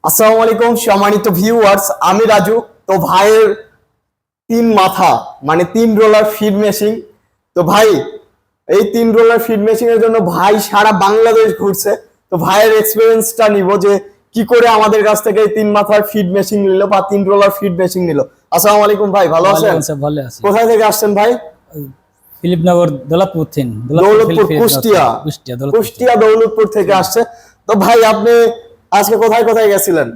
আসসালামু আলাইকুম সম্মানিত ভিউয়ার্স, আমি রাজু। তো ভাইয়ের 3 মাথা মানে 3 রোলার ফিড মেশিন। তো ভাই এই 3 রোলার ফিড মেশিন এর জন্য ভাই সারা বাংলাদেশ ঘুরছে। তো ভাইয়ের এক্সপেরিয়েন্সটা নিব যে কি করে আমাদের কাছ থেকে এই 3 মাথার ফিড মেশিন নিল বা 3 রোলার ফিড মেশিন নিল। আসসালামু আলাইকুম ভাই, ভালো আছেন? ভালো আছি। কোথায় থেকে আসছেন ভাই? ফিলিপনগর দৌলতপুর থেকে। দৌলতপুর কুষ্টিয়া দৌলতপুর থেকে আসছে। তো ভাই আপনি আজকে কোথায় কোথায় গেছিলেন?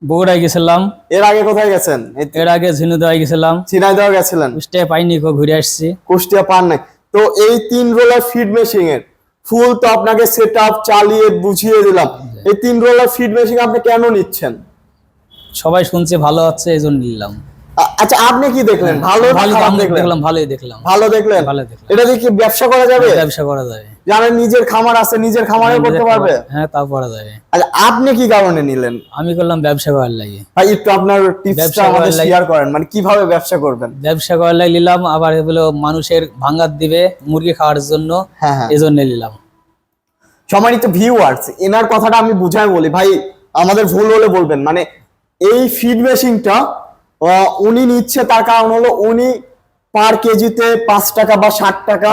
বগুড়ায় গেছিলাম। এর আগে কোথায় গেছেন? এর আগে ঝিনাইদহ গেছিলাম। ঝিনাইদহ গেছিলেন? কুষ্টিয়া পাইনি, ঘুরে আসছি। কুষ্টিয়া পান নাই। তো এই 3 রোলার ফিড মেশিন এর ফুল তো আপনাকে সেটআপ চালিয়ে বুঝিয়ে দিলাম। এই 3 রোলার ফিড মেশিন আপনি কেন নিচ্ছেন? সবাই শুনছে ভালো হচ্ছে, এইজন্য নিলাম। আচ্ছা, আপনি কি দেখলেন? ভালো দেখলাম, ভালোই দেখলাম। ভালো দেখলেন? এটা দিয়ে কি ব্যবসা করা যাবে? ব্যবসা করা যাবে। যাদের নিজের খামার আছে, নিজের খামারে করতে পারবে? হ্যাঁ, তাও করা যাবে। আচ্ছা, আপনি কি কারণে নিলেন? আমি করলাম ব্যবসা করার লাগে। ভাই একটু আপনার টিপসটা আমাদের শেয়ার করেন, মানে কিভাবে ব্যবসা করবেন? ব্যবসা করার লাগে নিলাম, আবার এগুলো মানুষের ভাঙাত দিবে মুরগি খাওয়ার জন্য, এজন্য নিলাম। সম্মানিত ভিউয়ার্স, এনার কথাটা আমি বুঝাই বলি ভাই, আমাদের ভুল হলে বলবেন। মানে এই ফিড মেশিনটা উনি নিচ্ছে, তার কারণ হলো উনি পার কেজিতে 5 টাকা বা 60 টাকা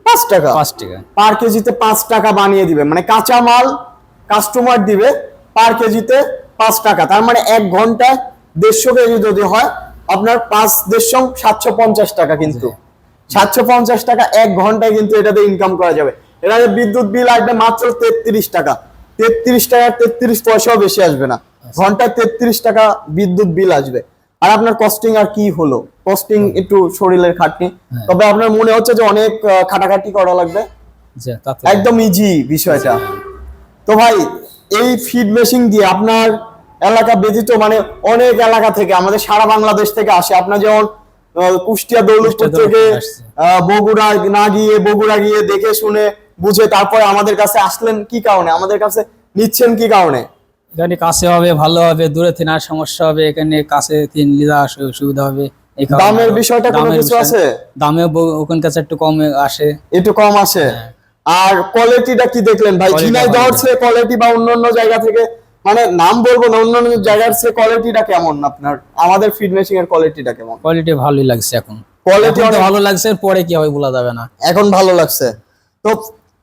5 টাকা পার কেজিতে 5 টাকা বানিয়ে দিবে। মানে কাঁচা মাল কাস্টমার দিবে পার কেজিতে 5 টাকা। তার মানে 1 ঘন্টায় 150 কেজি যদি হয় আপনার 5 750 টাকা। কিন্তু 750 টাকা 1 ঘন্টায় কিন্তু এটাতে ইনকাম করা যাবে। এটাতে বিদ্যুৎ বিল আসবে মাত্র 33 টাকা। 33 টাকা 33 পয়সাও বেশি আসবে না। ঘন্টায় 33 টাকা বিদ্যুৎ বিল আসবে। আর আপনার কস্টিং আর কি হলো, কস্টিং একটু শরীরের খাটনি। তবে আপনার মনে হচ্ছে যে অনেক খাটাখাটি করা লাগবে, একদম ইজি বিষয়টা। তো ভাই এই ফিড মেশিন দিয়ে আপনার এলাকা ব্যতীত মানে অনেক এলাকা থেকে, আমাদের সারা বাংলাদেশ থেকে আসে। আপনার যেমন কুষ্টিয়া দৌলতপুর থেকে বগুড়া গিয়ে দেখে শুনে বুঝে তারপরে আমাদের কাছে আসলেন কি কারণে, আমাদের কাছে নিচ্ছেন কি কারণে? এখানে কাছে হবে, ভালো হবে। দূরে থেকে আর সমস্যা হবে, এখানে কাছে থেকে নিলে সুবিধা হবে। দামের বিষয়টা কোনো কিছু আছে? দামে ওখান কাছে একটু কম আসে, একটু কম আসে। আর কোয়ালিটিটা কি দেখলেন ভাই? ঝিনাইদহর চেয়ে কোয়ালিটি বা অন্যান্য জায়গা থেকে, মানে নাম বলবো না, অন্যান্য জায়গার চেয়ে কোয়ালিটিটা কেমন আপনার? আমাদের ফিড মেশিন এর কোয়ালিটিটা কেমন? কোয়ালিটি ভালোই লাগছে। এখন কোয়ালিটি অনেক ভালো লাগছে, পরে কি হবে বলা যাবে না। এখন ভালো লাগছে। তো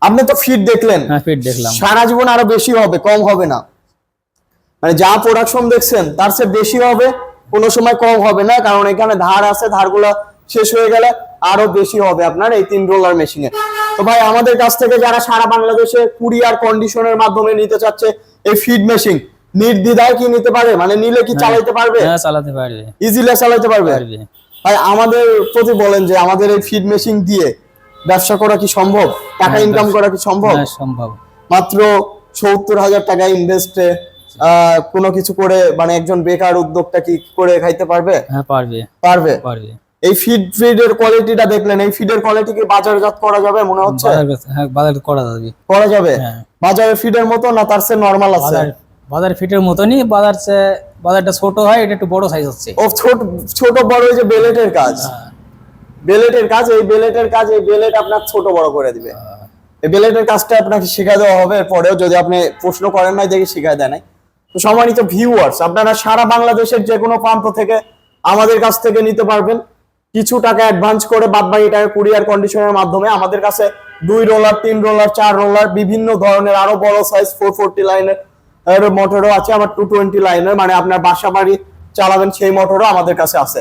আপনি তো ফিড দেখলেন? হ্যাঁ, ফিড দেখলাম। সারা জীবন আরো বেশি হবে, কম হবে না। মানে যা প্রোডাকশন দেখছেন তার চেয়ে বেশি হবে, কোনো সময় কম হবে না। কারণ এখানে ধার আছে, ধারগুলো শেষ হয়ে গেলে আরো বেশি হবে আপনার এই 3 রোলার মেশিনে। তো ভাই আমাদের কাছ থেকে যারা সারা বাংলাদেশে কুরিয়ার কন্ডিশনের মাধ্যমে নিতে চাচ্ছে এই ফিড মেশিন, নির্দ্বিধায় কি নিতে পারে? মানে নিলে কি চালাতে পারবে? হ্যাঁ, চালাতে পারবে, ইজিলি চালাতে পারবে। ভাই আমাদের প্রতি বলেন যে আমাদের এই ফিড মেশিন দিয়ে ব্যবসা করা কি সম্ভব? টাকা ইনকাম করা কি সম্ভব? হ্যাঁ, সম্ভব। মাত্র 70,000 টাকা ইনভেস্টে কোনো কিছু করে, মানে একজন বেকার উদ্যোক্তা কি করে খাইতে পারবে? হ্যাঁ, পারবে। এই ফিডের কোয়ালিটিটা দেখলেন, এই ফিডের কোয়ালিটি কি বাজারজাত করা যাবে মনে হচ্ছে? হ্যাঁ, বাজার করা যাবে। বাজারের ফিডের মতো না তার চেয়ে নরমাল আছে? বাজার ফিটের মতনই, বাজারটা ছোট হয়, এটা একটু বড় সাইজ হচ্ছে। ও ছোট বড়, এই যে বেলেটের কাজ, এই বেলেট আপনার ছোট বড় করে দিবে। এই বেলেটের কাজটা আপনাকে শেখায় দেওয়া হবে পরেও, যদি আপনি প্রশ্ন করেন নাই দেখে শেখায় দেয় নাই। তো সম্মানিত ভিউয়ার্স, আপনারা সারা বাংলাদেশের যে কোনো প্রান্ত থেকে আমাদের কাছ থেকে নিতে পারবেন। কিছু টাকা অ্যাডভান্স করে বাদবাকি টাকা কুরিয়ার কন্ডিশনের মাধ্যমে। আমাদের কাছে 2 রোলার 3 রোলার 4 রোলার বিভিন্ন ধরনের আরো বড় সাইজ 440 লাইনের মোটরও আছে, আবার 220 লাইনের, মানে আপনার বাসা বাড়ি চালাবেন সেই মোটরও আমাদের কাছে আছে।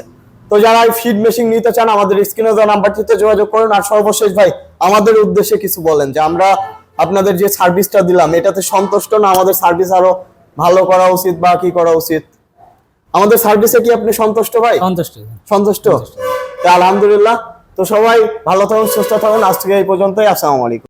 তো যারা এই ফিড মেশিন নিতে চান আমাদের স্ক্রিনে দেওয়া নাম্বারটিতে যোগাযোগ করুন। আর সর্বশেষ ভাই আমাদের উদ্দেশ্যে কিছু বলেন যে আমরা আপনাদের যে সার্ভিসটা দিলাম এটাতে সন্তুষ্ট না, আমাদের সার্ভিস আরো ভালো করা উচিত বা কি করা উচিত? আমাদের সার্ভিসে কি আপনি সন্তুষ্ট ভাই? সন্তুষ্ট। আলহামদুলিল্লাহ। তো সবাই ভালো থাকুন, সুস্থ থাকুন। আজ থেকে এই পর্যন্তই। আসসালামু আলাইকুম।